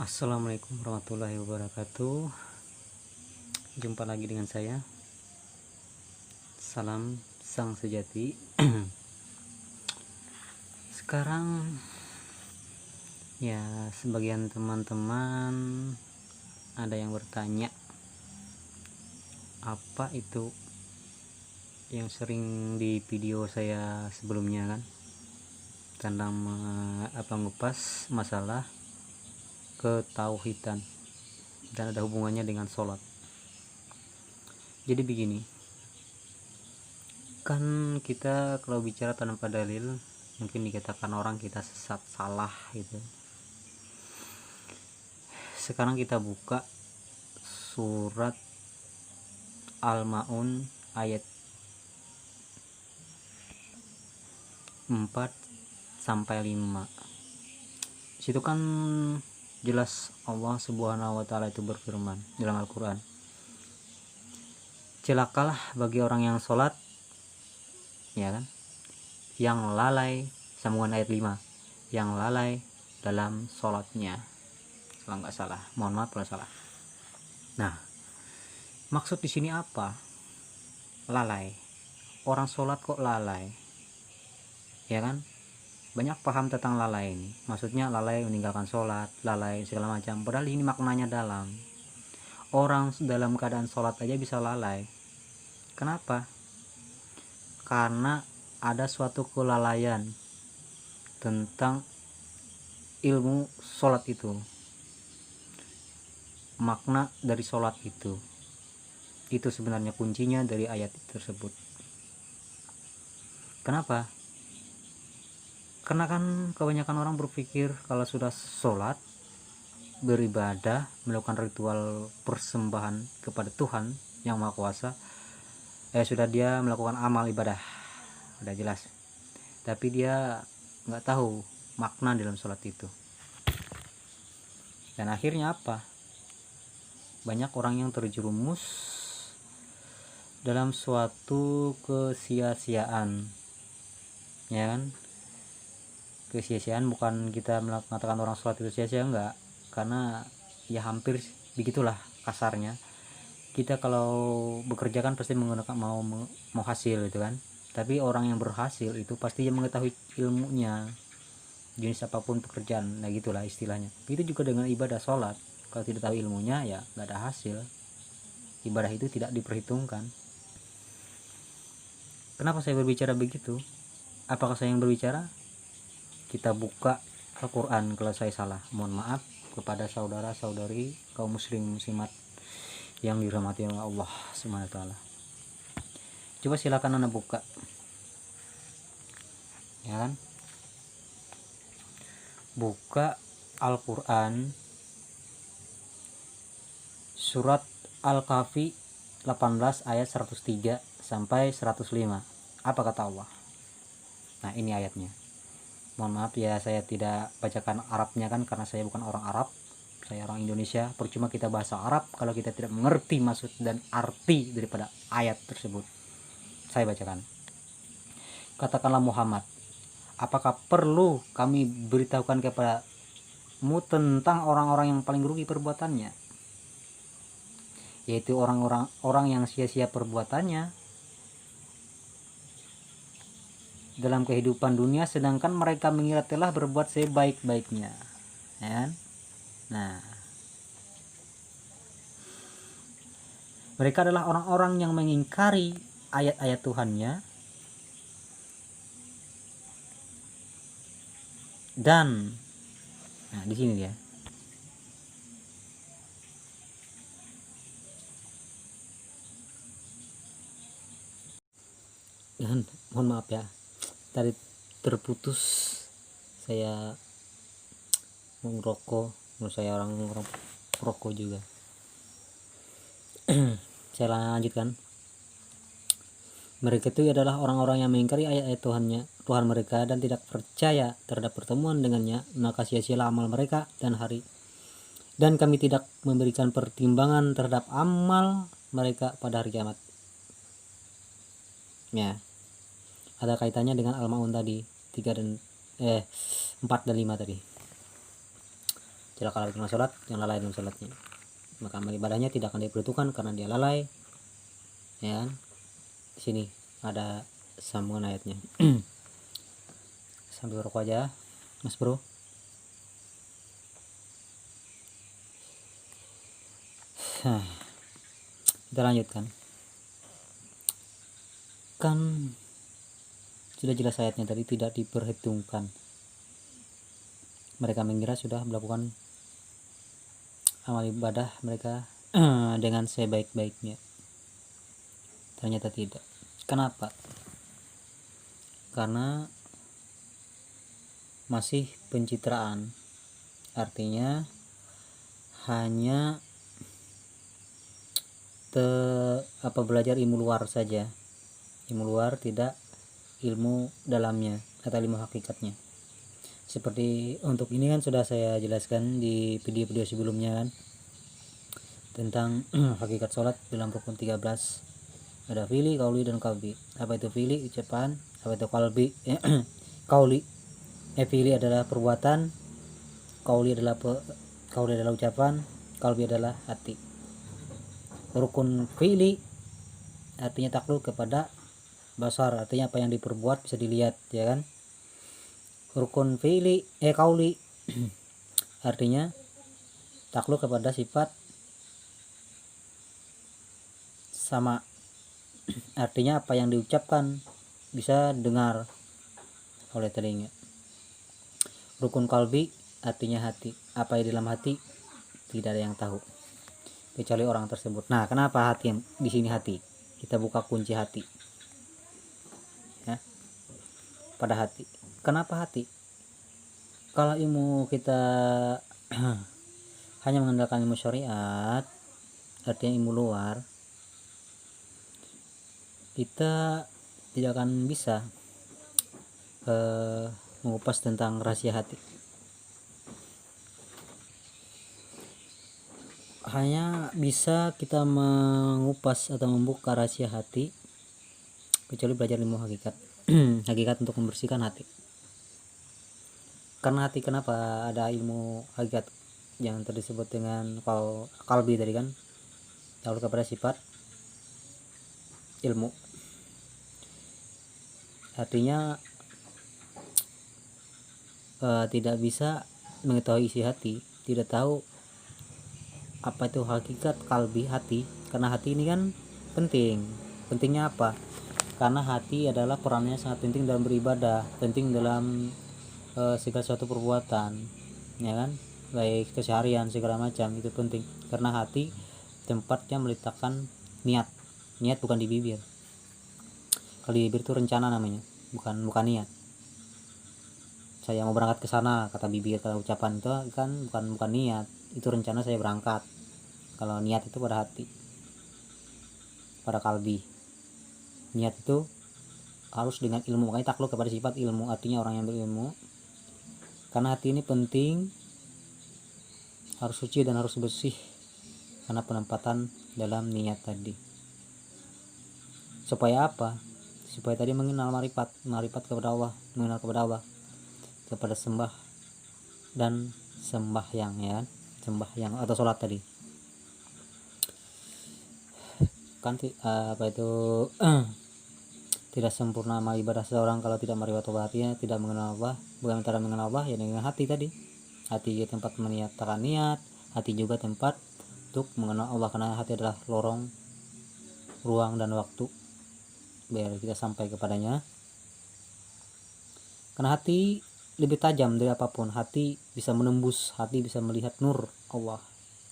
Assalamualaikum warahmatullahi wabarakatuh. Jumpa lagi dengan saya. Salam sang sejati. Sekarang ya, sebagian teman-teman ada yang bertanya, apa itu yang sering di video saya sebelumnya kan, tentang ngupas masalah ketauhidan dan ada hubungannya dengan sholat. Jadi begini, kan kita kalau bicara tanpa dalil mungkin dikatakan orang kita sesat, salah gitu. Sekarang kita buka surat Al-Maun ayat 4 sampai 5. Situ kan jelas Allah Subhanahu wa taala itu berfirman dalam Al-Qur'an, celakalah bagi orang yang sholat, ya kan, yang lalai, sambungan ayat 5, yang lalai dalam sholatnya, kalau nggak salah, mohon maaf kalau salah. Nah, maksud di sini apa? Lalai. Orang sholat kok lalai, ya kan? Banyak paham tentang lalai ini, maksudnya lalai meninggalkan sholat, lalai segala macam, padahal ini maknanya dalam. Orang dalam keadaan sholat aja bisa lalai. Kenapa? Karena ada suatu kelalaian tentang ilmu sholat itu, makna dari sholat itu sebenarnya kuncinya dari ayat tersebut. Kenapa? Karena kan kebanyakan orang berpikir kalau sudah sholat, beribadah, melakukan ritual persembahan kepada Tuhan yang Maha Kuasa, sudah dia melakukan amal ibadah, udah jelas. Tapi dia nggak tahu makna dalam sholat itu. Dan akhirnya apa? Banyak orang yang terjerumus dalam suatu kesia-siaan, ya kan? Kesia-siaan bukan kita mengatakan orang sholat itu sia-sia, enggak, karena ya hampir begitulah kasarnya. Kita kalau bekerja kan pasti menggunakan mau hasil gitu kan, tapi orang yang berhasil itu pasti yang mengetahui ilmunya, jenis apapun pekerjaan, nah gitulah istilahnya. Itu juga dengan ibadah sholat, kalau tidak tahu ilmunya ya nggak ada hasil, ibadah itu tidak diperhitungkan. Kenapa saya berbicara begitu? Apakah saya yang berbicara? Kita buka Al-Quran, kalau saya salah mohon maaf kepada saudara-saudari kaum muslim muslimat yang dirahmati oleh Allah Subhanahu wa taala. Coba silakan Anda buka, ya kan? Buka Al-Quran surat Al-Kahfi 18 ayat 103 sampai 105. Apa kata Allah? Nah, ini ayatnya. Mohon maaf ya, saya tidak bacakan Arabnya kan, karena saya bukan orang Arab, saya orang Indonesia. Percuma kita bahasa Arab kalau kita tidak mengerti maksud dan arti daripada ayat tersebut. Saya bacakan. Katakanlah Muhammad, apakah perlu kami beritahukan kepadamu tentang orang-orang yang paling rugi perbuatannya, yaitu orang yang sia-sia perbuatannya dalam kehidupan dunia, sedangkan mereka mengira telah berbuat sebaik-baiknya, ya kan? Nah, mereka adalah orang-orang yang mengingkari ayat-ayat Tuhannya dan, nah di sini dia, dan mohon maaf ya tadi terputus, saya mau ngerokok, menurut saya orang perokok juga. Saya lanjutkan. Mereka itu adalah orang-orang yang mengingkari ayat-ayat Tuhan mereka dan tidak percaya terhadap pertemuan dengannya, maka sia-sialah amal mereka dan kami tidak memberikan pertimbangan terhadap amal mereka pada hari kiamat. Ya, ada kaitannya dengan Al-Maun tadi 4 dan 5 tadi. tidak kalah dengan sholat, yang lalai dalam sholatnya, maka amal ibadahnya tidak akan diperhitungkan karena dia lalai, ya kan? Di sini ada sambungan ayatnya. Sambil rokok aja, Mas Bro. Kita lanjutkan. Kan sudah jelas ayatnya tadi, tidak diperhitungkan. Mereka mengira sudah melakukan amal ibadah mereka dengan sebaik-baiknya. Ternyata tidak. Kenapa? Karena masih pencitraan. Artinya hanya belajar ilmu luar saja. Ilmu luar, tidak ilmu dalamnya atau ilmu hakikatnya. Seperti untuk ini kan sudah saya jelaskan di video-video sebelumnya kan, tentang hakikat sholat dalam rukun 13. Ada fi'li, qauli, dan qalbi. Apa itu fi'li? Ucapan. Apa itu qalbi? Qauli. Fi'li adalah perbuatan, qauli adalah ucapan, qalbi adalah hati. Rukun fi'li artinya takluk kepada basar, artinya apa yang diperbuat bisa dilihat, ya kan? Rukun fi'li qauli artinya takluk kepada sifat sama, artinya apa yang diucapkan bisa dengar oleh telinga. Rukun qalbi artinya hati, apa yang di dalam hati tidak ada yang tahu kecuali orang tersebut. Nah, kenapa hati di sini hati? Kita buka kunci hati, ya, pada hati. Kenapa hati? Kalau ilmu kita hanya mengandalkan ilmu syariat, artinya ilmu luar, kita tidak akan bisa mengupas tentang rahasia hati. Hanya bisa kita mengupas atau membuka rahasia hati kecuali belajar ilmu hakikat. Hakikat untuk membersihkan hati. Karena hati, kenapa ada ilmu hakikat yang disebut dengan qalbi tadi kan, tahu kepada sifat ilmu. Artinya tidak bisa mengetahui isi hati, tidak tahu apa itu hakikat qalbi, hati. Karena hati ini kan penting. Pentingnya apa? Karena hati adalah perannya sangat penting dalam beribadah, penting dalam segala suatu perbuatan, ya kan, baik keseharian segala macam, itu penting. Karena hati tempatnya meletakkan niat bukan di bibir. Kalau di bibir itu rencana namanya, bukan niat. Saya mau berangkat ke sana, kata bibir, kalau ucapan itu kan bukan niat, itu rencana saya berangkat. Kalau niat itu pada hati, pada kalbi. Niat itu harus dengan ilmu, makanya takluk kepada sifat ilmu, artinya orang yang berilmu. Karena hati ini penting, harus suci dan harus bersih karena penempatan dalam niat tadi. Supaya apa? Supaya tadi mengenal marifat kepada Allah, mengenal kepada Allah, kepada sembah dan sembahyang, ya, sembahyang atau sholat tadi kan apa itu tidak sempurna amal ibadah seseorang kalau tidak marifat hatinya, tidak mengenal Allah. Bukan cara mengenal Allah ya dengan hati tadi. Hati juga tempat menyatakan niat, hati juga tempat untuk mengenal Allah, karena hati adalah lorong, ruang dan waktu biar kita sampai kepadanya. Karena hati lebih tajam dari apapun, hati bisa menembus, hati bisa melihat nur Allah,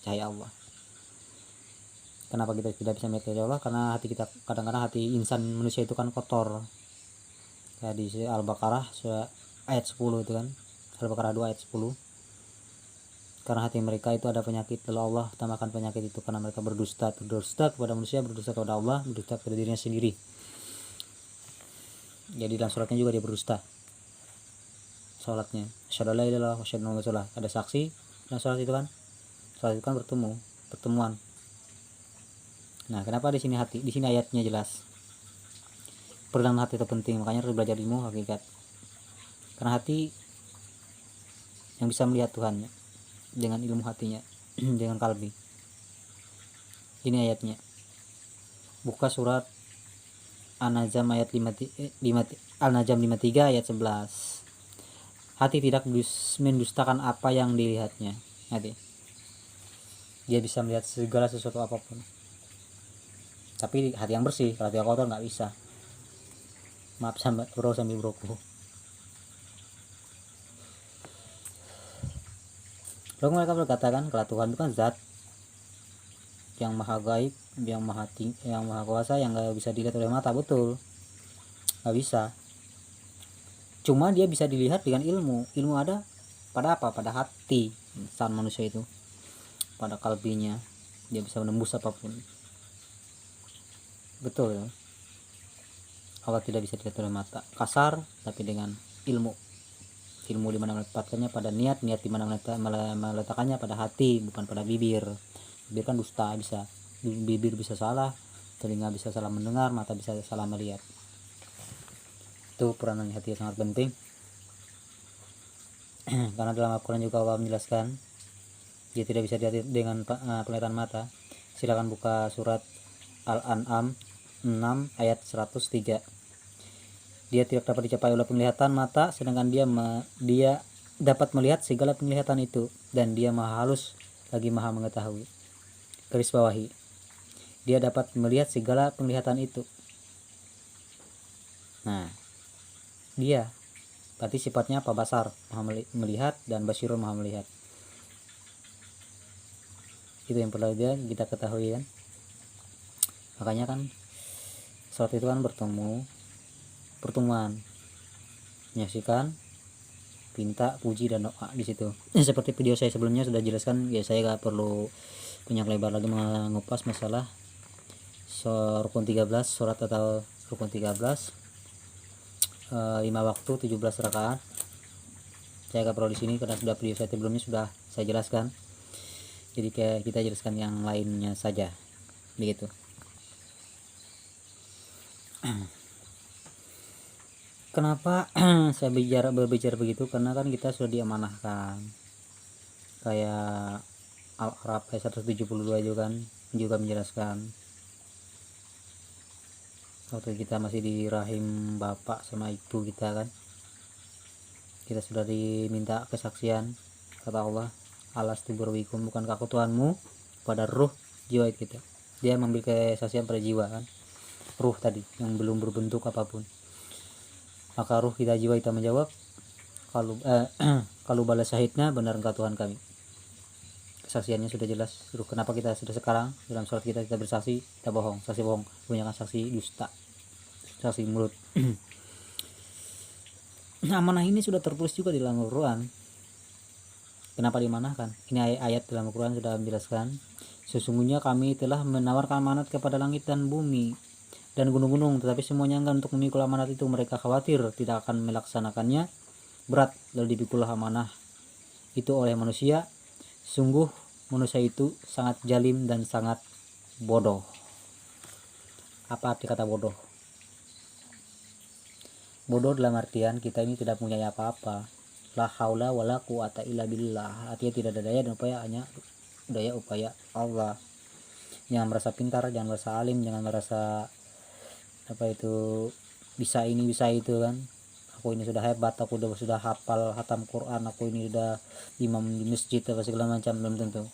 cahaya Allah. Kenapa kita tidak bisa melihat cahaya Allah? Karena hati kita, kadang-kadang hati insan manusia itu kan kotor. Kayak di Al-Baqarah ayat 10 itu kan, Al-Baqarah 2 ayat 10. Karena hati mereka itu ada penyakit, lalu Allah tambahkan penyakit itu karena mereka berdusta kepada manusia, berdusta kepada Allah, berdusta kepada dirinya sendiri. Jadi dalam sholatnya juga dia berdusta. Sholatnya asyhadu alla ilaha illallah wa asyhadu anna muhammadar rasulullah, ada saksi dalam sholat itu kan. Sholat itu kan pertemuan. Nah, kenapa di sini hati? Di sini ayatnya jelas. Perenang hati itu penting, makanya harus belajar ilmu hakikat. Karena hati yang bisa melihat Tuhannya. dengan ilmu hatinya, dengan kalbi. Ini ayatnya. Buka surat An-Najm ayat 53 ayat 11. Hati tidak mendustakan apa yang dilihatnya. Hati. Dia bisa melihat segala sesuatu apapun. Tapi hati yang bersih, kalau hati yang kotor nggak bisa. Maaf sampai broku. Lalu mereka berkata kan, kalau Tuhan itu kan zat yang maha gaib, yang maha tinggi, yang maha kuasa, yang nggak bisa dilihat oleh mata. Betul, nggak bisa. Cuma dia bisa dilihat dengan ilmu. Ilmu ada pada apa? Pada hati insan manusia itu, pada kalbinya. Dia bisa menembus apapun. Betul ya. Allah tidak bisa dilihat oleh mata. Kasar tapi dengan ilmu. Ilmu di mana menempatkannya, pada niat di mana meletakkannya, pada hati, bukan pada bibir. Bibir kan dusta, bisa bibir bisa salah, telinga bisa salah mendengar, mata bisa salah melihat. Itu peranan hati sangat penting. Karena dalam Al-Quran juga Allah menjelaskan dia tidak bisa dilihat dengan penglihatan mata. Silakan buka surat Al-An'am 6 ayat 103. Dia tidak dapat dicapai oleh penglihatan mata, sedangkan dia dapat melihat segala penglihatan itu, dan dia maha halus lagi maha mengetahui. Garis bawahi, dia dapat melihat segala penglihatan itu. Nah, dia berarti sifatnya apa? Basar, maha melihat, dan basirun, maha melihat. Itu yang perlu kita ketahui kan. Makanya kan salat itu kan pertemuan, menyaksikan, pinta, puji, dan doa di situ. Seperti video saya sebelumnya sudah jelaskan, ya saya gak perlu banyak lebar lagi mengupas masalah rukun 13 surat atau rukun 13 5 waktu 17 rakaat. Saya gak perlu di sini karena sudah video saya sebelumnya sudah saya jelaskan. Jadi kayak kita jelaskan yang lainnya saja, begitu. Kenapa saya berbicara begitu? Karena kan kita sudah diamanahkan. Kayak Al-Araf ayat 172 juga menjelaskan. Waktu kita masih di rahim bapak sama ibu kita kan, kita sudah diminta kesaksian. Kata Allah, alastu birabbikum, bukankah aku Tuhanmu, pada ruh jiwa kita. Dia mengambil kesaksian pada jiwa kan, ruh tadi yang belum berbentuk apapun. Maka ruh kita, jiwa kita menjawab, kalau balas syahidnya, benar engkau Tuhan kami. Kesaksiannya sudah jelas. Kenapa kita sudah sekarang dalam surat kita bersaksi, kita bohong, saksi bohong, kebanyakan saksi dusta, saksi mulut. Amanah ini sudah tertulis juga di dalam Al-Quran. Kenapa dimanahkan? Ini ayat dalam Al-Quran sudah menjelaskan, sesungguhnya kami telah menawarkan amanat kepada langit dan bumi dan gunung-gunung, tetapi semuanya enggan untuk memikul amanat itu. Mereka khawatir tidak akan melaksanakannya, berat, lalu dipikul amanah itu oleh manusia. Sungguh manusia itu sangat jalim dan sangat bodoh. Apa arti kata bodoh? Bodoh dalam artian kita ini tidak punya apa-apa. La haula wala quwata illa billah. Artinya tidak ada daya dan upaya, hanya daya upaya Allah. Jangan merasa pintar, jangan merasa alim, jangan merasa bisa ini bisa itu kan. Aku ini sudah hebat, aku sudah hafal hatam Quran, aku ini sudah imam di masjid atau segala macam. Belum tentu,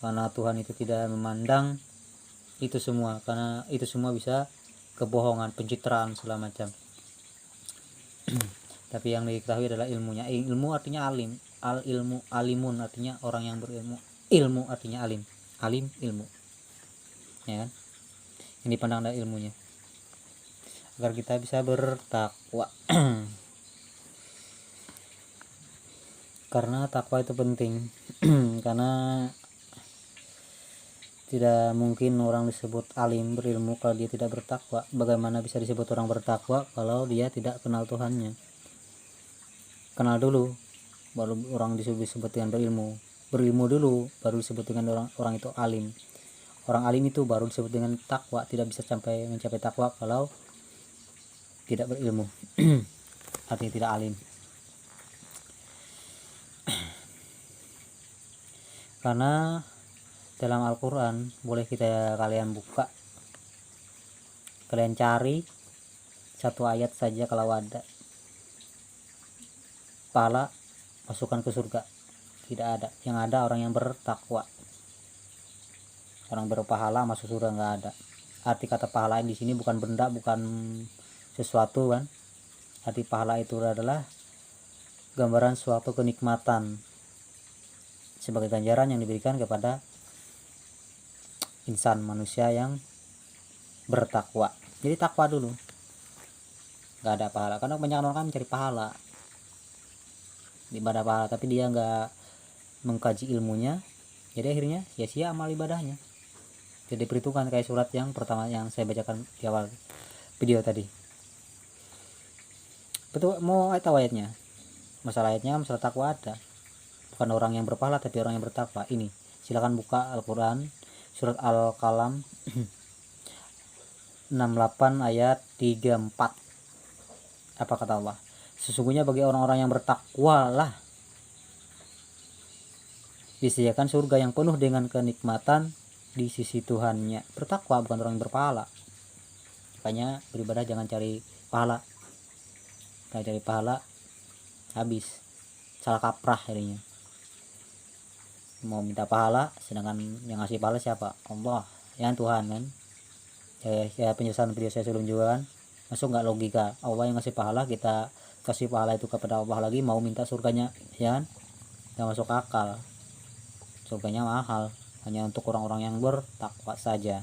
karena Tuhan itu tidak memandang itu semua, karena itu semua bisa kebohongan, pencitraan segala macam. Tapi yang diketahui adalah ilmunya. Ilmu artinya alim, ilmu alimun artinya orang yang berilmu, ilmu artinya alim, ilmu, ya kan? Yang dipandang dari ilmunya, agar kita bisa bertakwa. Karena takwa itu penting. Karena tidak mungkin orang disebut alim, berilmu, kalau dia tidak bertakwa. Bagaimana bisa disebut orang bertakwa kalau dia tidak kenal Tuhannya? Kenal dulu baru orang disebut dengan berilmu. Berilmu dulu baru disebut dengan orang itu alim. Orang alim itu baru disebut dengan takwa. Tidak bisa mencapai takwa kalau tidak berilmu. Artinya tidak alim. Karena dalam Al-Quran boleh kalian buka, kalian cari satu ayat saja kalau ada pahala masukkan ke surga, tidak ada. Yang ada orang yang bertakwa, orang berpahala masuk surga, nggak ada. Arti kata pahala di sini bukan benda, bukan sesuatu kan. Arti pahala itu adalah gambaran suatu kenikmatan sebagai ganjaran yang diberikan kepada insan manusia yang bertakwa. Jadi takwa dulu, nggak ada pahala. Karena banyak orang kan mencari pahala, ibadah pahala, tapi dia nggak mengkaji ilmunya, jadi akhirnya sia-sia amal ibadahnya. Jadi perhitungan kayak surat yang pertama yang saya bacakan di awal video tadi. Betul, mau tahu ayatnya? Masalah ayatnya masalah takwa ada, bukan orang yang berpahala tapi orang yang bertakwa. Ini silakan buka Al-Quran surat Al-Qalam 68 ayat 34. Apa kata Allah? Sesungguhnya bagi orang-orang yang bertakwa lah disediakan surga yang penuh dengan kenikmatan di sisi Tuhannya. Bertakwa bukan orang yang berpahala. Makanya beribadah jangan cari pahala. Kalau cari pahala habis, salah kaprah jadinya. Mau minta pahala sedangkan yang ngasih pahala siapa? Allah, yang Tuhan kan. Ya penjelasan video saya sebelum juga kan, masuk nggak logika? Allah yang ngasih pahala, kita kasih pahala itu kepada Allah lagi, mau minta surganya, ya kan? Nggak masuk akal. Surganya mahal, hanya untuk orang-orang yang bertakwa saja.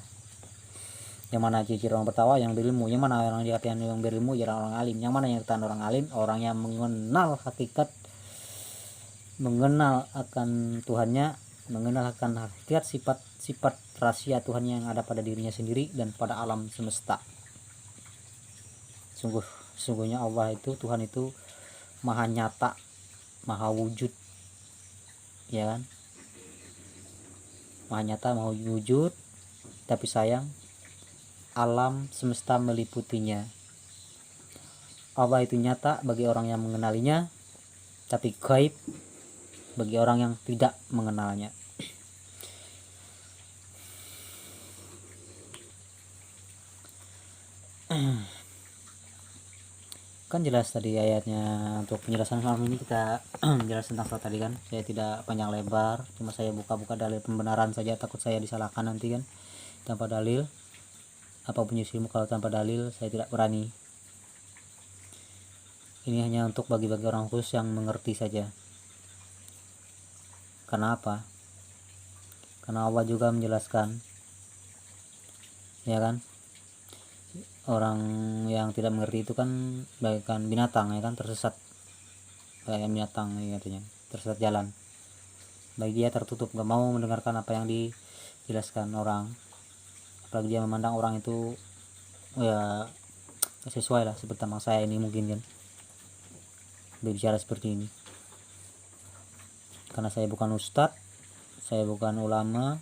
Yang mana ciri orang bertakwa? Yang berilmu. Yang mana orang dikatakan yang berilmu? Ya orang alim. Yang mana yang dikatakan orang alim? Orang yang mengenal hakikat, mengenal akan Tuhannya, mengenal akan hakikat sifat rahasia Tuhan yang ada pada dirinya sendiri dan pada alam semesta. Sungguhnya Allah itu, Tuhan itu maha nyata, maha wujud, ya kan? Maha nyata, maha wujud, tapi sayang alam semesta meliputinya. Allah itu nyata bagi orang yang mengenalinya, tapi gaib bagi orang yang tidak mengenalnya. Kan jelas tadi ayatnya. Untuk penjelasan malam ini kita jelas tentang surat tadi kan. Saya tidak panjang lebar, cuma saya buka-buka dalil pembenaran saja, takut saya disalahkan nanti kan tanpa dalil. Apapun ilmu kalau tanpa dalil saya tidak berani. Ini hanya untuk bagi-bagi orang khusus yang mengerti saja. Karena apa? Karena Allah juga menjelaskan, ya kan? Orang yang tidak mengerti itu kan bagaikan binatang, ya kan, tersesat, kayak binatang ya, katanya tersesat jalan. Bagi dia tertutup, gak mau mendengarkan apa yang dijelaskan orang, apalagi dia memandang orang itu ya sesuai lah seperti teman saya ini mungkin kan berbicara seperti ini. Karena saya bukan ustadz, saya bukan ulama,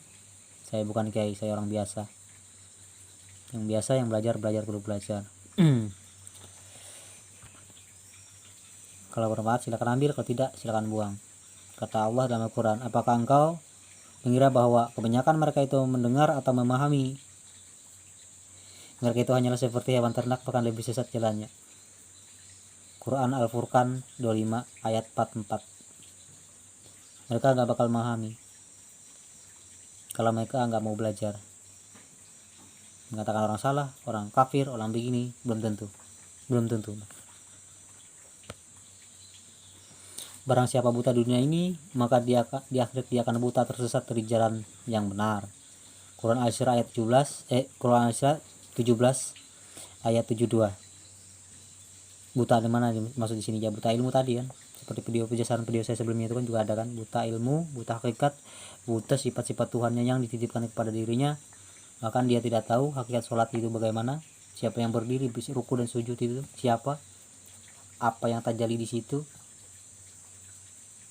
saya bukan kiai, saya orang biasa. Yang biasa, yang belajar perlu belajar. Kalau bermanfaat silakan ambil, kalau tidak silakan buang. Kata Allah dalam Al-Quran, apakah engkau mengira bahwa kebanyakan mereka itu mendengar atau memahami? Mereka itu hanyalah seperti hewan ternak, bahkan lebih sesat jalannya. Quran Al-Furqan 25 ayat 44. Mereka gak bakal memahami kalau mereka gak mau belajar. Mengatakan orang salah, orang kafir, orang begini, belum tentu. Barang siapa buta dunia ini, maka di akhirat dia akan buta, tersesat dari jalan yang benar. Quran Al-Isra ayat 17, Quran Al-Isra 17 ayat 72. Buta di mana maksud di sini? Ya buta ilmu tadi kan. Seperti video saya sebelumnya itu kan juga ada kan, buta ilmu, buta hakikat, buta sifat-sifat Tuhannya yang dititipkan kepada dirinya. Bahkan dia tidak tahu hakikat sholat itu bagaimana, siapa yang berdiri, ruku dan sujud itu siapa, apa yang terjadi di situ,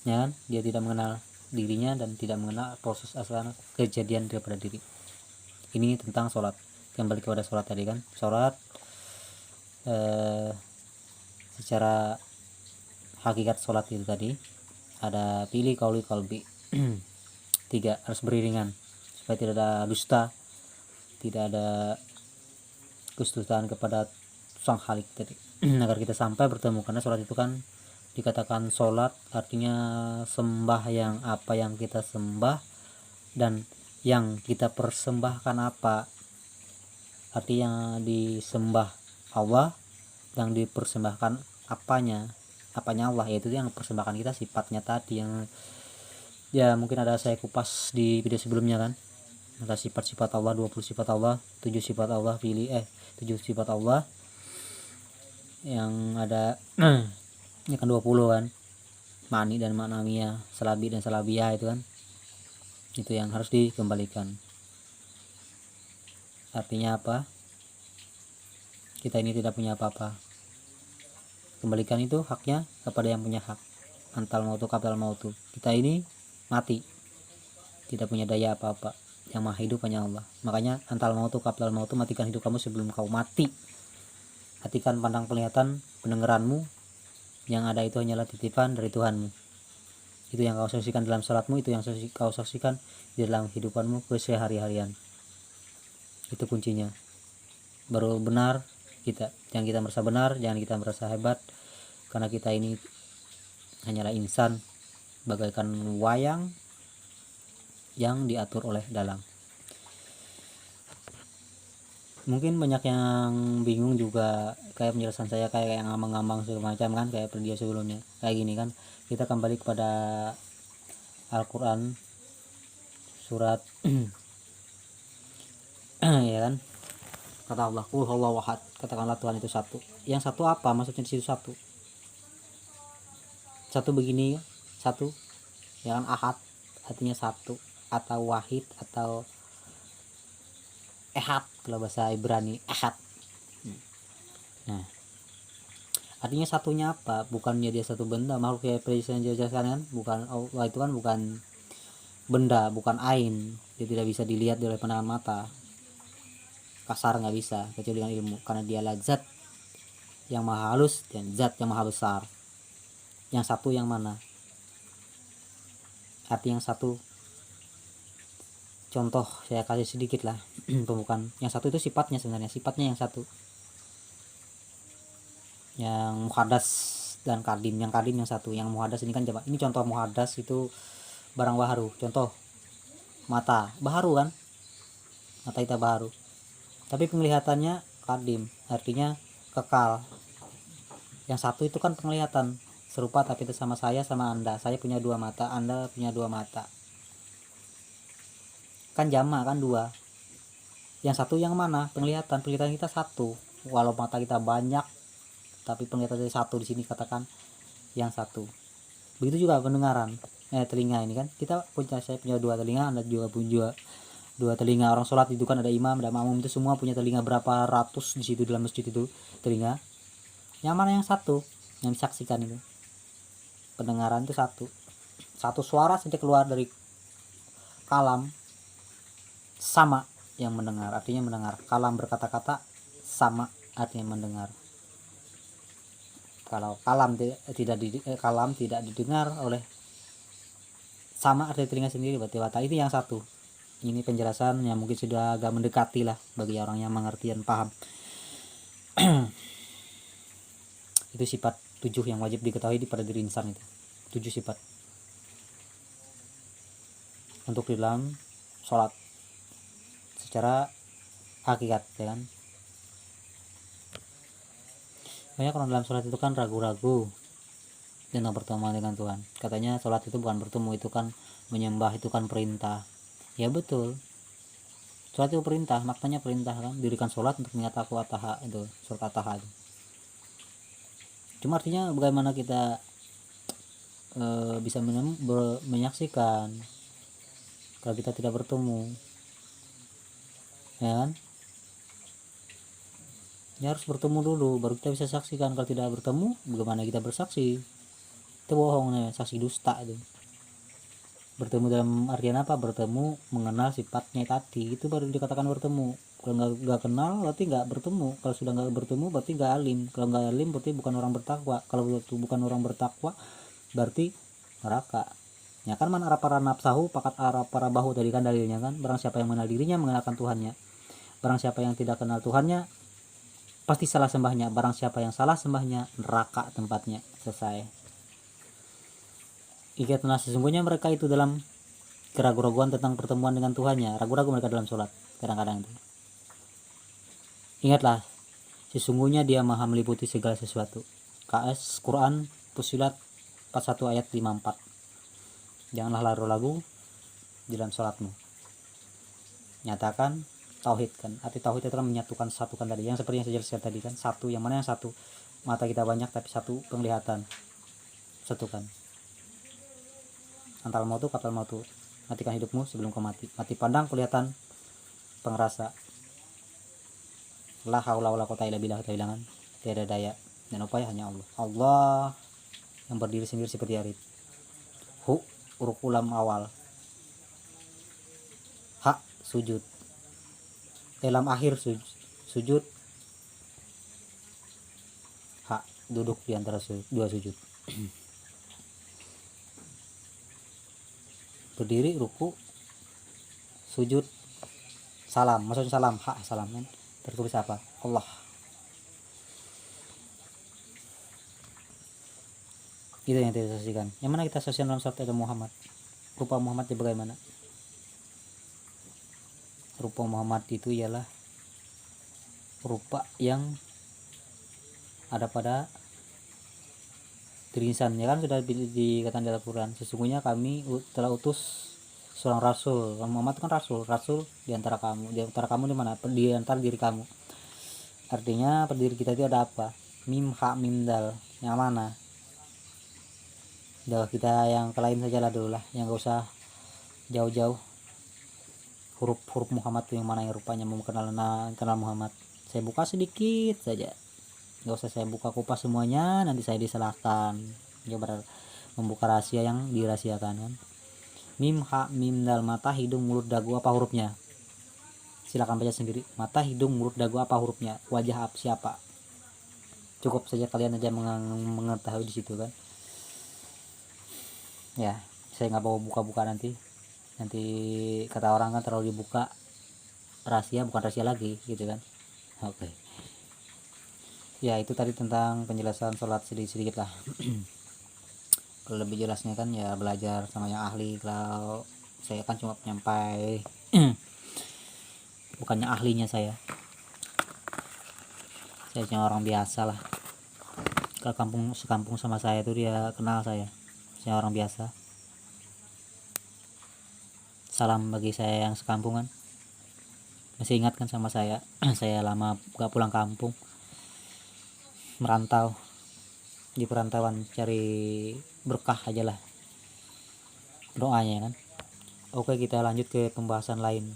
ya kan? Dia tidak mengenal dirinya dan tidak mengenal proses asal kejadian daripada diri. Ini tentang sholat. Kembali kepada sholat tadi kan, sholat secara hakikat sholat itu tadi ada pilih kauli kalbi tiga harus beriringan supaya tidak ada dusta, tidak ada kedustaan kepada sang Khalik tadi. Agar kita sampai bertemu, karena sholat itu kan dikatakan sholat artinya sembah, yang apa yang kita sembah dan yang kita persembahkan apa, artinya disembah Allah, yang dipersembahkan apanya Allah, yaitu yang persembahkan kita sifatnya tadi, yang ya mungkin ada saya kupas di video sebelumnya kan, ada sifat-sifat Allah, 20 sifat Allah, 7 sifat Allah 7 sifat Allah yang ada ini kan 20 kan, mani dan maknawiyah, salabi dan salabiyah itu kan, itu yang harus dikembalikan. Artinya apa? Kita ini tidak punya apa-apa, kembalikan itu haknya kepada yang punya hak. Antal mautu kapal mautu, kita ini mati, tidak punya daya apa-apa, yang maha hidup hanya Allah. Makanya antal mautu kapal mautu, matikan hidup kamu sebelum kau mati. Hatikan pandang penglihatan pendengaranmu, yang ada itu hanyalah titipan dari Tuhanmu. Itu yang kau saksikan dalam salatmu, itu yang kau saksikan di dalam kehidupanmu kesehari-harian. Itu kuncinya. Baru benar kita. Jangan kita merasa benar, jangan kita merasa hebat, karena kita ini hanyalah insan, bagaikan wayang yang diatur oleh dalang. Mungkin banyak yang bingung juga, kayak penjelasan saya kayak yang ngambang-ngambang segala macam kan, kayak video sebelumnya kayak gini kan. Kita kembali kepada Al-Quran surat ya kan, kata Allah qul huwallahu ahad, katakanlah Tuhan itu satu. Yang satu apa maksudnya di situ? Satu begini, satu ya kan, ahad artinya satu, atau wahid, atau ehad kalau bahasa Ibrani, ehad. Nah, artinya satunya apa? Bukannya dia satu benda, makhluk ya presiden jelaskan kan, bukan Allah itu kan bukan benda, bukan ain, dia tidak bisa dilihat oleh pandangan mata kasar, nggak bisa kecuali dengan ilmu, karena dialah zat yang maha halus dan zat yang maha besar. Yang satu yang mana? Arti yang satu, contoh saya kasih sedikit lah pembukaan. Yang satu itu sifatnya, sebenarnya sifatnya yang satu, yang muhadas dan kadim. Yang kadim yang satu, yang muhadas ini kan, coba ini contoh muhadas itu barang baharu. Contoh mata baharu kan, mata kita baharu, tapi penglihatannya kadim, artinya kekal. Yang satu itu kan penglihatan serupa, tapi itu sama saya, sama anda, saya punya dua mata, anda punya dua mata, kan jama kan dua. Yang satu yang mana? Penglihatan kita satu, walau mata kita banyak tapi penglihatan kita satu. Di sini katakan yang satu. Begitu juga pendengaran, telinga ini kan, kita punya, saya punya dua telinga, anda juga punya dua telinga. Orang sholat itu kan ada imam, ada makmum, itu semua punya telinga berapa ratus di situ dalam masjid itu telinga. Yang mana yang satu yang disaksikan itu? Pendengaran itu satu suara saja keluar dari kalam, sama yang mendengar, artinya mendengar. Kalam berkata-kata, sama artinya mendengar. Kalau kalam tidak didengar oleh sama arti telinga sendiri, berarti wata itu yang satu. Ini penjelasan yang mungkin sudah agak mendekati lah bagi orang yang mengerti dan paham. Itu sifat 7 yang wajib diketahui pada diri insan, itu 7 sifat untuk di dalam sholat secara hakikat, ya kan. Banyak orang dalam sholat itu kan ragu-ragu tentang pertemuan dengan Tuhan. Katanya sholat itu bukan bertemu, itu kan menyembah, itu kan perintah. Ya betul, sholat itu perintah, maknanya perintah kan, dirikan sholat untuk mengingat aku, ataha itu, surat ataha itu. Cuma artinya bagaimana kita bisa menyaksikan kalau kita tidak bertemu, ya kan. Ya harus bertemu dulu baru kita bisa saksikan. Kalau tidak bertemu, bagaimana kita bersaksi? Itu bohong nih, saksi dusta itu. Bertemu dalam artian apa? Bertemu mengenal sifatnya tadi, itu baru dikatakan bertemu. Kalau nggak kenal berarti nggak bertemu. Kalau sudah nggak bertemu berarti nggak alim. Kalau nggak alim berarti bukan orang bertakwa. Kalau bukan orang bertakwa berarti neraka. Ya kan, man para nafsahu pakat para bahu tadi kan dalilnya kan, barang siapa yang mengenal dirinya mengenalkan Tuhannya, barang siapa yang tidak kenal Tuhannya pasti salah sembahnya, barang siapa yang salah sembahnya neraka tempatnya. Selesai. Ingatlah sesungguhnya mereka itu dalam keraguan-raguan tentang pertemuan dengan Tuhannya, ragu-ragu mereka dalam sholat kadang-kadang itu. Ingatlah sesungguhnya dia maha meliputi segala sesuatu. KS Quran Fussilat 41 ayat 54. Janganlah lagu-lagu di dalam sholatmu. Nyatakan tauhid kan. Arti tauhid itu adalah menyatukan, satukan tadi. Yang seperti yang saya jelaskan tadi kan. Satu, yang mana yang satu? Mata kita banyak tapi satu penglihatan. Satukan. Antal mautu katal mautu. Matikan hidupmu sebelum kau mati. Mati pandang, kelihatan, pengerasa. La haula wala quwata illa billah, kehilangan, tiada daya dan upaya hanya Allah. Allah yang berdiri sendiri seperti arit. Hu huruf ulam awal. Ha sujud. Dalam akhir sujud. Ha duduk di antara dua sujud. Berdiri, ruku, sujud, salam. Maksudnya salam, ha salam kan. Tertulis apa? Allah. Itu yang kita saksikan. Yang mana kita saksikan dalam surat Muhammad? Rupa Muhammad itu bagaimana? Rupa Muhammad itu ialah rupa yang ada pada diri insan, ya kan, sudah dikatakan dalam Al-Quran, sesungguhnya kami telah utus seorang rasul. Muhammad kan rasul di antara kamu. Di antara kamu di mana? Di antara diri kamu. Artinya pada diri kita itu ada apa? Mim ha mim dal. Yang mana? Udah kita yang ke lain saja lah dulu lah, yang gak usah jauh-jauh. Huruf Muhammad itu yang mana yang rupanya mau kenal Muhammad. Saya buka sedikit saja, gak usah saya buka kupas semuanya, nanti saya disalahkan. Coba membuka rahasia yang dirahasiakan kan. Mim ha mim dal, mata hidung mulut dagu, apa hurufnya? Silakan baca sendiri. Mata hidung mulut dagu, apa hurufnya? Wajah siapa? Cukup saja kalian aja mengetahui di situ kan. Ya, saya nggak mau buka-buka nanti kata orang kan terlalu dibuka, rahasia bukan rahasia lagi gitu kan. Oke. Ya itu tadi tentang penjelasan sholat sedikit lah. Kalau lebih jelasnya kan ya belajar sama yang ahli. Kalau saya kan cuma penyampai bukannya ahlinya, saya cuma orang biasa lah. Kalau sekampung sama saya itu dia kenal saya orang biasa. Salam bagi saya yang sekampungan, masih ingat kan sama saya. Saya lama gak pulang kampung, merantau di perantauan, cari berkah aja lah doanya kan. Oke, kita lanjut ke pembahasan lain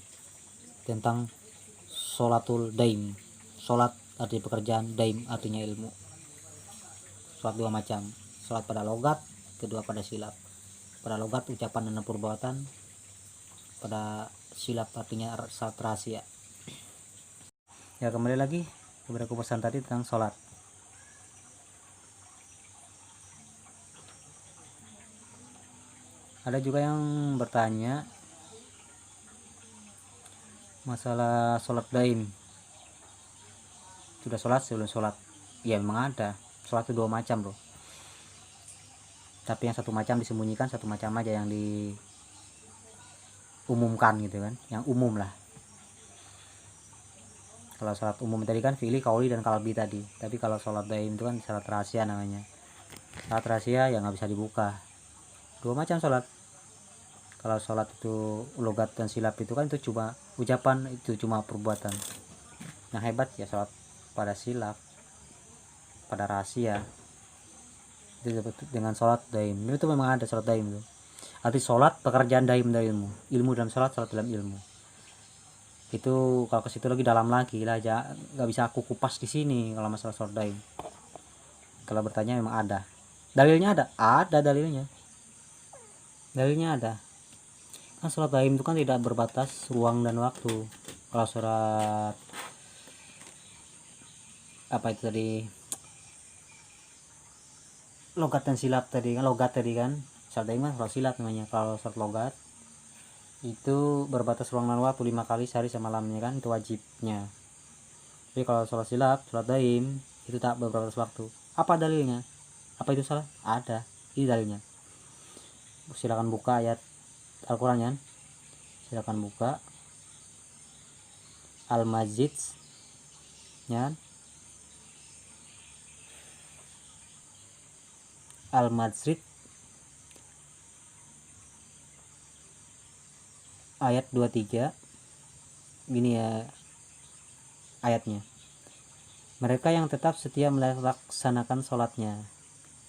tentang sholatul daim. Sholat arti pekerjaan, daim artinya ilmu. Sholat dua macam, sholat pada logat, kedua pada silap. Pada logat ucapan dan perbuatan, pada silap artinya saat rahasia. Ya, kembali lagi kepada kupasan tadi tentang sholat. Ada juga yang bertanya masalah sholat daim. Sudah sholat sebelum sholat? Ya memang ada. Sholat itu dua macam loh, tapi yang satu macam disembunyikan, satu macam aja yang diumumkan gitu kan, yang umum lah. Kalau sholat umum tadi kan fi'li, qauli dan qalbi tadi, tapi kalau sholat daim itu kan sholat rahasia namanya. Sholat rahasia yang nggak bisa dibuka. Dua macam sholat. Kalau sholat itu logat dan silap itu kan itu cuma ucapan, itu cuma perbuatan. Yang hebat ya sholat pada silap, pada rahasia, itu dengan sholat daim. Itu memang ada sholat daim itu. Arti sholat pekerjaan daim dari ilmu dalam sholat dalam ilmu. Itu kalau ke situ lagi dalam lagi lah aja, nggak bisa aku kupas di sini kalau masalah sholat daim. Kalau bertanya memang ada dalilnya, ada dalilnya ada kan. Sholat daim itu kan tidak berbatas ruang dan waktu. Kalau surat apa itu tadi, logat dan silap tadi kan, logat tadi kan Sholat daim kan sholat silat namanya. Kalau sholat logat itu berbatas ruang dan waktu 5 kali sehari semalamnya kan, itu wajibnya. Tapi kalau sholat silap, sholat daim itu tak berbatas waktu. Apa dalilnya? Apa itu salah? Ada. Ini dalilnya. Silakan buka ayat Al-Quran ya. Silakan buka Al-Majid ya. Al-Majid ayat 23. Gini ya ayatnya. Mereka yang tetap setia melaksanakan sholatnya.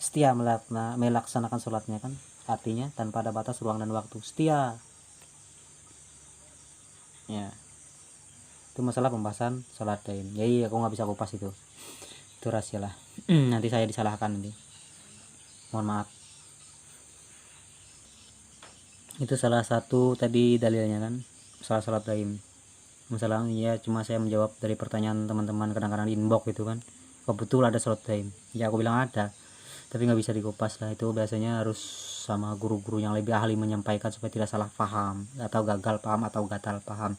Setia melaksanakan sholatnya kan. Artinya tanpa ada batas ruang dan waktu. Setia. Ya. Itu masalah pembahasan sholat daim. Jadi aku nggak bisa kupas itu. Itu rahasia lah. Nanti saya disalahkan nanti. Mohon maaf. Itu salah satu tadi dalilnya kan. Masalah sholat daim. Masalah ya cuma saya menjawab dari pertanyaan teman-teman kadang-kadang di inbox gitu kan, kok betul ada sholat daim? Ya aku bilang ada, tapi nggak bisa dikupas lah. Itu biasanya harus sama guru-guru yang lebih ahli menyampaikan supaya tidak salah paham atau gagal paham atau gatal paham.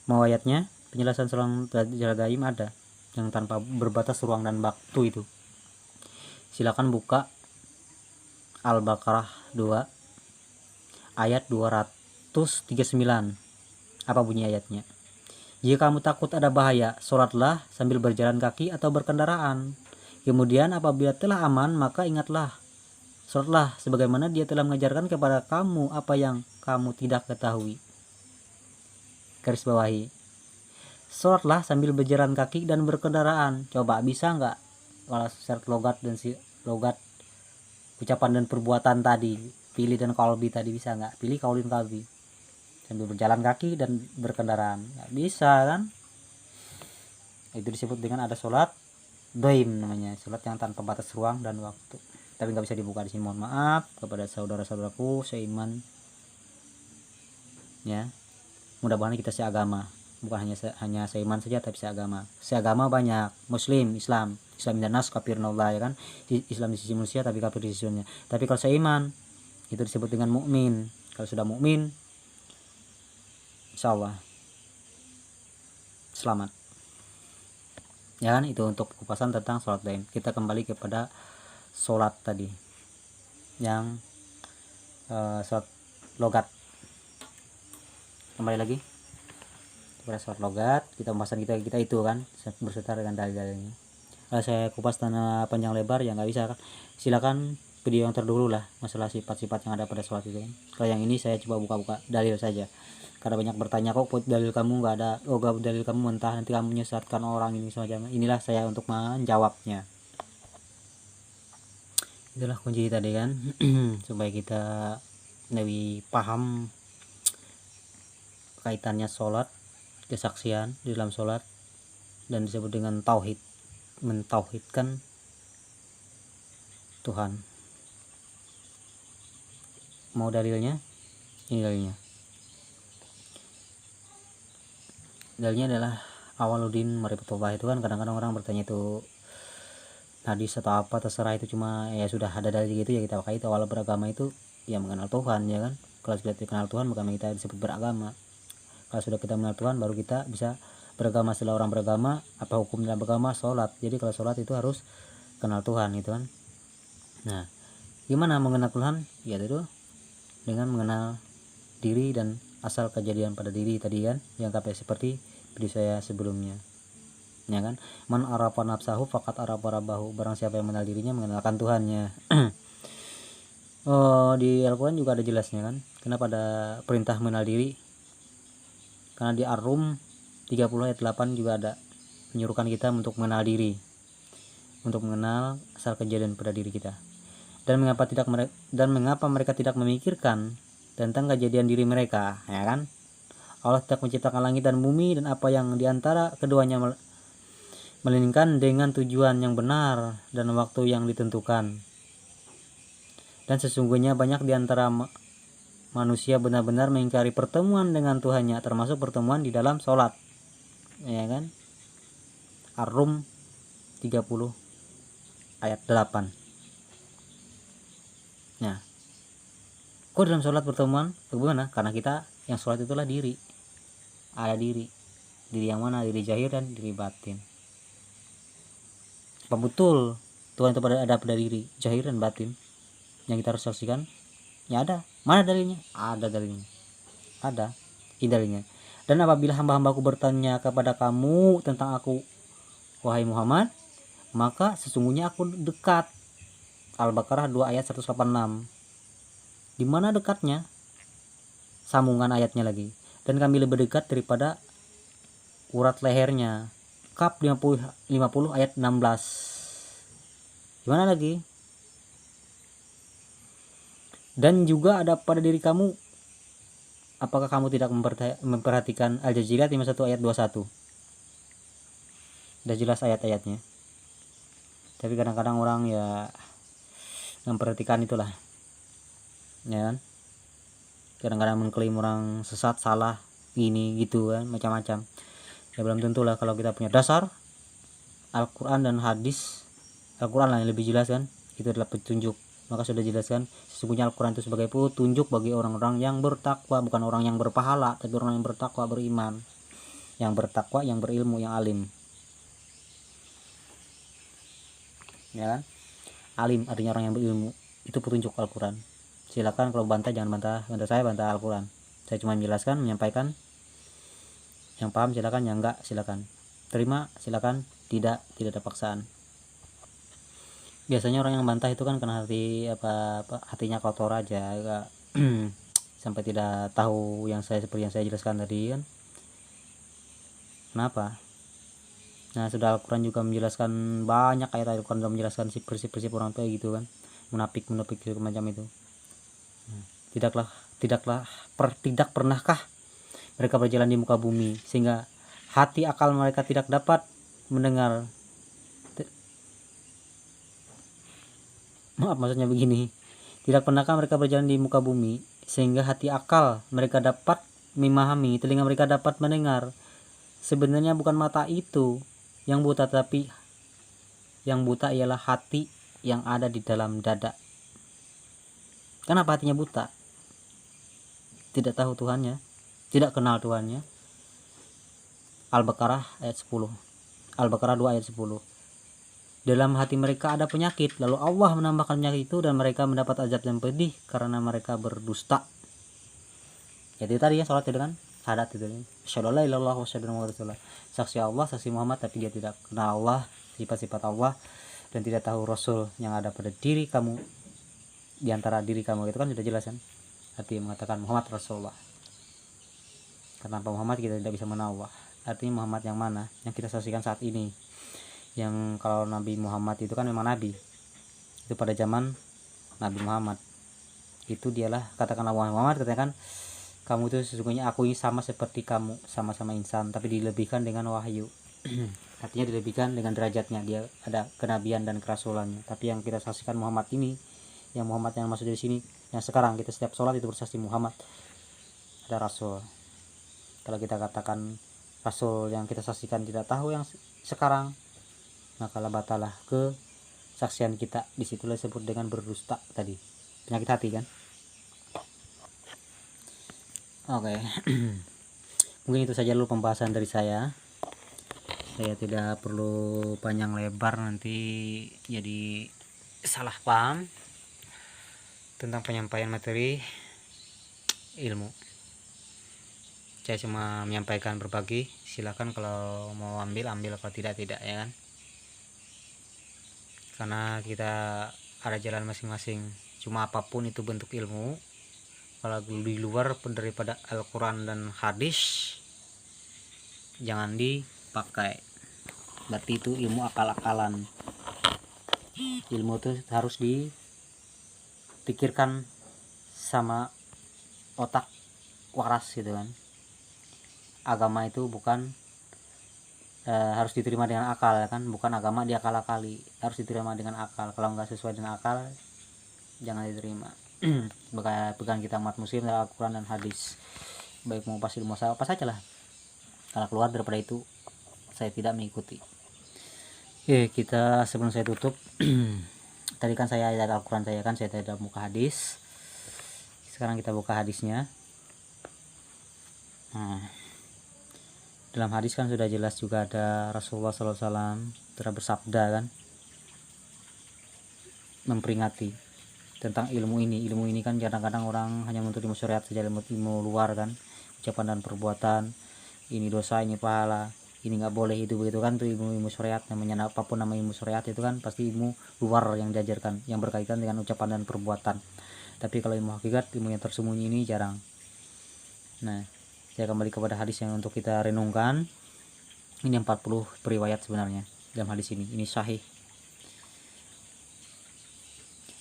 Mau ayatnya penjelasan sholat daim ada yang tanpa berbatas ruang dan waktu itu. Silakan buka Al-Baqarah 2 ayat 239. Apa bunyi ayatnya? Jika kamu takut ada bahaya, sholatlah sambil berjalan kaki atau berkendaraan. Kemudian apabila telah aman, maka ingatlah, sholatlah sebagaimana dia telah mengajarkan kepada kamu apa yang kamu tidak ketahui. Garis bawahi. Sholatlah sambil berjalan kaki dan berkendaraan. Coba bisa nggak? Kalau syarat logat dan logat ucapan dan perbuatan tadi, pilih dan qalbi tadi bisa nggak? Pilih qaulin qalbi. Sambil berjalan kaki dan berkendaraan, nggak bisa kan? Itu disebut dengan ada sholat daim namanya, sholat yang tanpa batas ruang dan waktu. Tapi nggak bisa dibuka di sini, mohon maaf kepada saudara-saudaraku seiman ya. Mudah-mudahan kita seagama, bukan hanya seiman saja tapi seagama banyak, muslim, Islam dan nas, kafir Allah ya kan. Islam di sisi manusia tapi kafir di sisi dunia. Tapi kalau seiman itu disebut dengan mukmin. Kalau sudah mukmin insyaallah selamat ya kan. Itu untuk kupasan tentang sholat daim. Kita kembali kepada sholat tadi yang sholat logat. Kembali lagi kepada sholat logat. Kita pembahasan kita itu kan berserta dengan dalil-dalilnya. Kalau saya kupas tanah panjang lebar ya nggak bisa kan. Silakan video yang terdahulu lah masalah sifat-sifat yang ada pada sholat itu kan. Kalau yang ini saya coba buka-buka dalil saja. Karena banyak bertanya, kok dalil kamu nggak ada, dalil kamu mentah, nanti kamu menyesatkan orang ini semacam. Inilah saya untuk menjawabnya. Itulah kunci tadi kan. Supaya kita lebih paham kaitannya sholat, kesaksian di dalam sholat, dan disebut dengan tauhid, mentauhidkan Tuhan. Mau dalilnya? Ini dalilnya. Dalilnya adalah Awaluddin Marifatullah. Itu kan kadang-kadang orang bertanya itu hadis atau apa terserah, itu cuma ya sudah ada dalil gitu ya kita pakai. Itu awal beragama itu ya mengenal Tuhan ya kan. Kalau sudah dikenal Tuhan maka kita disebut beragama. Kalau sudah kita mengenal Tuhan baru kita bisa beragama. Setelah orang beragama, apa hukum dalam beragama? Sholat. Jadi kalau sholat itu harus kenal Tuhan gitu kan. Nah, gimana mengenal Tuhan? Ya itu dengan mengenal diri dan asal kejadian pada diri tadi kan, yang kayak seperti video saya sebelumnya ya kan. Man arafa nafsahu faqat arafa rabbahu. Barang siapa yang mengenal dirinya mengenalkan Tuhannya. Oh, di Al-Quran juga ada jelasnya kan, kenapa ada perintah mengenal diri. Karena di Ar-Rum 30 ayat 8 juga ada menyuruhkan kita untuk mengenal diri, untuk mengenal asal kejadian pada diri kita. Dan mengapa mereka tidak memikirkan tentang kejadian diri mereka ya kan. Allah tidak menciptakan langit dan bumi dan apa yang diantara keduanya, melainkan dengan tujuan yang benar dan waktu yang ditentukan. Dan sesungguhnya banyak diantara manusia benar-benar mengingkari pertemuan dengan Tuhannya, termasuk pertemuan di dalam sholat ya kan. Ar-Rum 30 ayat 8. Nah, Kok dalam sholat pertemuan? Bagaimana? Karena kita yang sholat itulah diri. Ada diri yang mana? Diri zahir dan diri batin. Apa betul Tuhan itu ada pada diri zahir dan batin yang kita harus saksikan? Ya ada. Mana dalilnya? Ada dalilnya. Ada dalilnya. Dan apabila hamba-hambaku bertanya kepada kamu tentang aku, wahai Muhammad, maka sesungguhnya aku dekat. Al-Baqarah 2 ayat 186. Di mana dekatnya? Sambungan ayatnya lagi. Dan kami lebih dekat daripada urat lehernya. Kaf 50 ayat 16. Gimana lagi? Dan juga ada pada diri kamu, apakah kamu tidak memperhatikan Al-Jaziriyah 51 ayat 21? Udah jelas ayat-ayatnya. Tapi kadang-kadang orang ya memperhatikan itulah, ya kan? Kadang-kadang mengklaim orang sesat, salah, gini gitu kan, macam-macam. Ya belum tentulah. Kalau kita punya dasar Al-Quran dan hadis, Al-Quran lah yang lebih jelas kan, itu adalah petunjuk. Maka sudah jelaskan sesungguhnya Al-Quran itu sebagai petunjuk bagi orang-orang yang bertakwa, bukan orang yang berpahala, tapi orang yang bertakwa, beriman, yang bertakwa, yang berilmu, yang alim, ya kan? Alim artinya orang yang berilmu, itu petunjuk Al-Quran. Silakan kalau bantah jangan bantah saya, bantah Al-Quran. Saya cuma menjelaskan, menyampaikan. Yang paham silakan, yang enggak silakan terima, silakan tidak ada paksaan. Biasanya orang yang bantah itu kan karena hatinya kotor aja, enggak sampai tidak tahu seperti yang saya jelaskan tadi kan. Kenapa? Nah, sudah Al-Quran juga menjelaskan, banyak ayat Al-Quran sudah menjelaskan sifat-sifat orang tua gitu kan, munafik macam itu. Tidak pernahkah mereka berjalan di muka bumi sehingga hati akal mereka tidak dapat mendengar? Maksudnya begini, tidak pernahkah mereka berjalan di muka bumi sehingga hati akal mereka dapat memahami, telinga mereka dapat mendengar? Sebenarnya bukan mata itu yang buta, tapi yang buta ialah hati yang ada di dalam dada. Kenapa hatinya buta? Tidak tahu Tuhannya, tidak kenal Tuhannya. Al-Baqarah ayat 10. Al-Baqarah 2 ayat 10. Dalam hati mereka ada penyakit, lalu Allah menambahkan penyakit itu dan mereka mendapat azab yang pedih karena mereka berdusta. Jadi tadi ya, salat dengan syahadat itu. Asyhadu alla ilaha illallah wa asyhadu anna Rasulullah. Saksi Allah, saksi Muhammad, tapi dia tidak kenal Allah, sifat-sifat Allah, dan tidak tahu Rasul yang ada pada diri kamu, di antara diri kamu. Itu kan sudah jelas kan? Artinya mengatakan Muhammad Rasulullah. Karena Muhammad kita tidak bisa mengenal Allah. Artinya Muhammad yang mana? Yang kita saksikan saat ini. Yang kalau Nabi Muhammad itu kan memang Nabi. Itu pada zaman Nabi Muhammad. Itu dialah, katakanlah Muhammad, katakan kamu itu sesungguhnya aku ini sama seperti kamu, sama-sama insan, tapi dilebihkan dengan wahyu. Artinya dilebihkan dengan derajatnya, dia ada kenabian dan kerasulannya. Tapi yang kita saksikan Muhammad ini, yang Muhammad yang masuk dari sini, yang sekarang kita setiap sholat itu bersaksi Muhammad ada Rasul. Kalau kita katakan Rasul yang kita saksikan tidak tahu yang sekarang, maka batalah kesaksian kita. Disitulah disebut dengan berdusta tadi, penyakit hati kan. Oke. Mungkin itu saja dulu pembahasan dari saya tidak perlu panjang lebar, nanti jadi salah paham tentang penyampaian materi ilmu. Saya cuma menyampaikan, berbagi, silakan kalau mau ambil kalau tidak ya kan, karena kita ada jalan masing-masing. Cuma apapun itu bentuk ilmu, kalau di luar daripada Al-Quran dan hadis jangan dipakai. Berarti itu ilmu akal-akalan. Ilmu itu harus dipikirkan sama otak waras gitu kan. Agama itu bukan harus diterima dengan akal kan, bukan agama diakal-akali, harus diterima dengan akal. Kalau nggak sesuai dengan akal jangan diterima. Pegang kita umat muslim dari Al-Quran dan hadis, baik mau pasti mau apa saja lah. Kalau keluar daripada itu saya tidak mengikuti. Oke, kita sebelum saya tutup tadi kan saya ayat Al-Quran saya tidak muka hadis. Sekarang kita buka hadisnya. Nah, dalam hadis kan sudah jelas juga ada Rasulullah SAW telah bersabda kan, memperingati tentang ilmu ini. Ilmu ini kan kadang-kadang orang hanya menuntut ilmu syariat saja, ilmu luar kan, ucapan dan perbuatan, ini dosa, ini pahala, ini nggak boleh, itu begitu kan, tuh ilmu syariat. Namanya apapun nama ilmu syariat itu kan pasti ilmu luar yang diajarkan, yang berkaitan dengan ucapan dan perbuatan. Tapi kalau ilmu hakikat, ilmu yang tersembunyi ini jarang. Nah, saya kembali kepada hadis yang untuk kita renungkan. Ini 40 periwayat sebenarnya dalam hadis ini. Ini sahih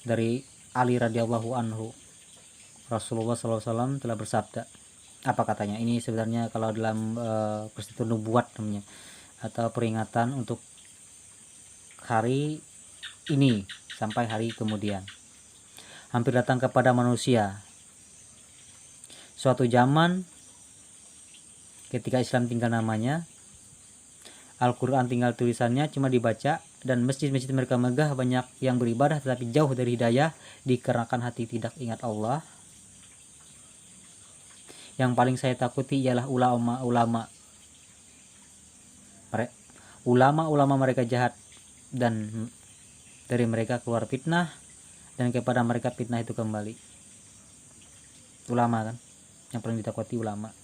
dari Ali radhiyallahu anhu. Rasulullah SAW telah bersabda. Apa katanya? Ini sebenarnya kalau dalam peristiwa nubuat namanya, atau peringatan untuk hari ini sampai hari kemudian. Hampir datang kepada manusia suatu zaman ketika Islam tinggal namanya, Al-Quran tinggal tulisannya, cuma dibaca, dan masjid-masjid mereka megah, banyak yang beribadah tetapi jauh dari hidayah dikarenakan hati tidak ingat Allah. Yang paling saya takuti ialah ulama-ulama mereka jahat, dan dari mereka keluar fitnah, dan kepada mereka fitnah itu kembali. Ulama kan yang paling ditakuti, ulama.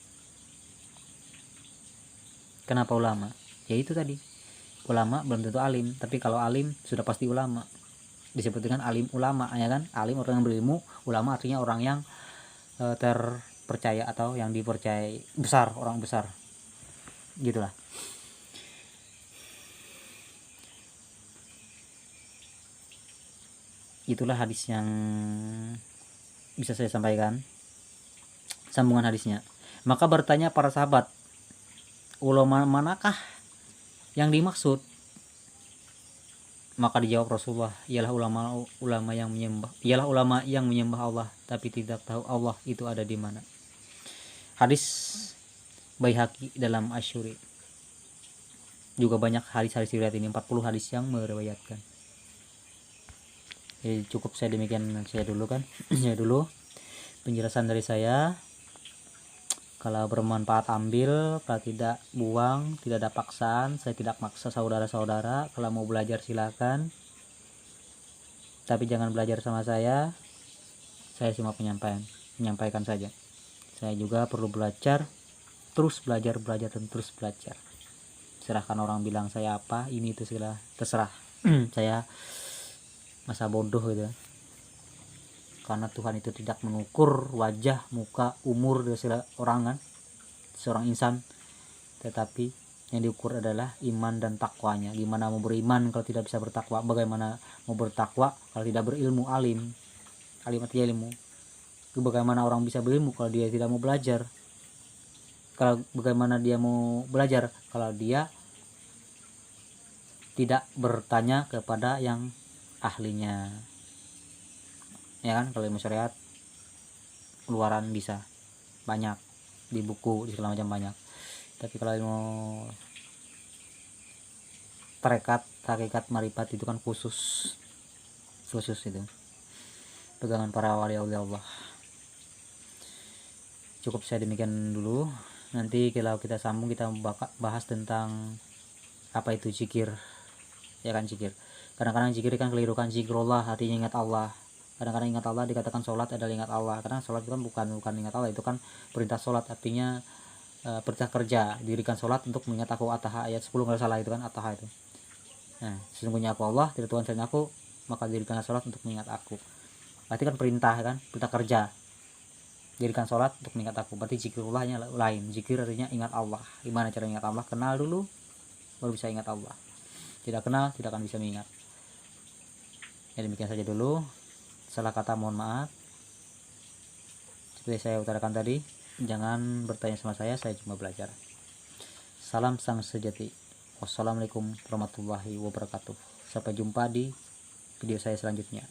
Kenapa ulama? Ya itu tadi, ulama belum tentu alim, tapi kalau alim sudah pasti ulama. Disebut dengan alim ulama, ya kan? Alim orang yang berilmu, ulama artinya orang yang terpercaya atau yang dipercayai, besar, orang besar, gitulah. Itulah hadis yang bisa saya sampaikan. Sambungan hadisnya. Maka bertanya para sahabat, ulama manakah yang dimaksud? Maka dijawab Rasulullah, ialah ulama yang menyembah Allah tapi tidak tahu Allah itu ada di mana. Hadis Baihaqi dalam Asyuri. Juga banyak hadis-hadis riwayat ini, 40 hadis yang meriwayatkan. Jadi cukup saya demikian saya dulu kan. Ya dulu penjelasan dari saya. Kalau bermanfaat ambil, kalau tidak buang, tidak ada paksaan. Saya tidak maksa saudara-saudara. Kalau mau belajar silakan, tapi jangan belajar sama saya. Saya cuma menyampaikan saja. Saya juga perlu belajar, terus belajar dan terus belajar. Silahkan orang bilang saya apa, ini itu segala terserah. Saya masa bodoh gitu, karena Tuhan itu tidak mengukur wajah, muka, umur dari orang kan, seorang insan, tetapi yang diukur adalah iman dan takwanya. Gimana mau beriman kalau tidak bisa bertakwa? Bagaimana mau bertakwa kalau tidak berilmu? Alim artinya ilmu. Bagaimana orang bisa berilmu kalau dia tidak mau belajar? Kalau bagaimana dia mau belajar kalau dia tidak bertanya kepada yang ahlinya? Ya kan, kalau ilmu syariat luaran bisa banyak, di buku, di segala macam banyak. Tapi kalau ilmu hakikat marifat itu kan khusus itu, pegangan para wali Allah. Cukup saya demikian dulu. Nanti kalau kita sambung, kita bahas tentang apa itu zikir. Ya kan, zikir. Kadang-kadang zikir kan keliru kan, zikrullah artinya ingat Allah. Kadang-kadang ingat Allah dikatakan sholat adalah ingat Allah. Karena sholat itu kan bukan ingat Allah, itu kan perintah sholat, artinya perintah kerja. Dirikan sholat untuk mengingat aku, At-Taha ayat 10 kalau salah itu kan, At-Taha itu. Nah, sesungguhnya aku Allah, tidak Tuhan selain aku, maka dirikan sholat untuk mengingat aku. Berarti kan perintah kan, perintah kerja. Dirikan sholat untuk mengingat aku. Berarti zikrullahnya lain. Zikir artinya ingat Allah. Gimana cara ingat Allah? Kenal dulu baru bisa ingat Allah. Tidak kenal tidak akan bisa mengingat. Ya demikian saja dulu. Salah kata mohon maaf. Seperti saya utarakan tadi, jangan bertanya sama saya cuma belajar. Salam sang sejati. Wassalamualaikum warahmatullahi wabarakatuh. Sampai jumpa di video saya selanjutnya.